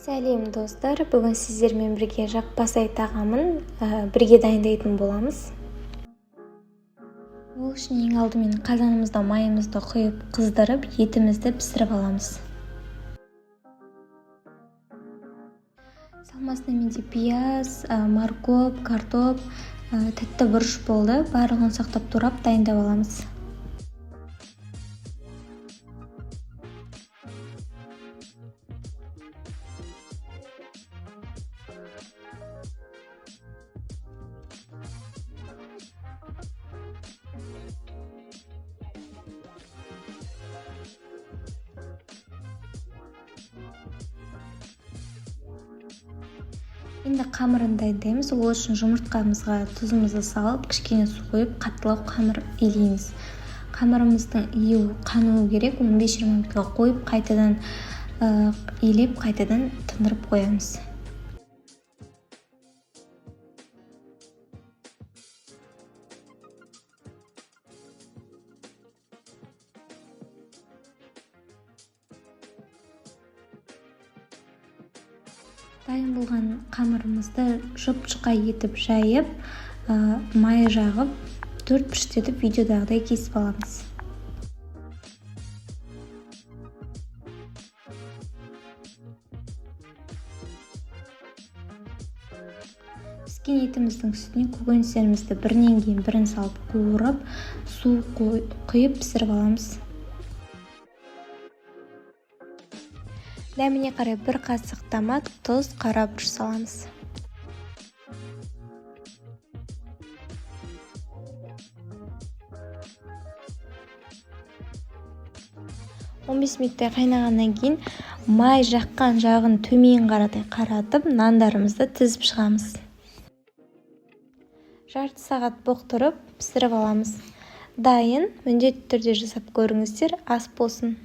Сәлем достар, бүгін сіздермен бірге жақпасай тағамын бірге дайындайтын боламыз. Ол үшін ең алдымен қазанымызда майымызды құйып қыздырып, етімізді пісіріп аламыз. Салмасына менде пияз, моркоп, картоп, тәтті бұрыш болды. Барлығын сақтап турап дайындап аламыз. Енді қамырын дайындаймыз. Ол үшін жұмыртқамызға тұзымызды салып, кішкене су қойып, қаттылау қамыр илейміз. Қамырымыздың қануы керек. 15-20 минутқа қойып, қайтадан илеп, қайтадан тындырып қоямыз. Дайын болған қамырымызды жұп-жұқа етіп жайып, май жағып, 4 піштетіп видеодағыдай кесіп аламыз. Піскен етіміздің үстіне көкөністерімізді бірінен кейін бірін салып қуырып, су құйып пісіріп аламыз. Дәміне қарай 1 қасық томат, тұз, қара бұрыш саламыз. Он 15 минуттай қайнағаннан кейін май жаққан жағын төмен қаратай қаратып, нандарымызды тізіп шығамыз. Жарты сағат боқтырып, пісіріп аламыз. Дайын, міндетті түрде жасап көріңіздер, ас болсын.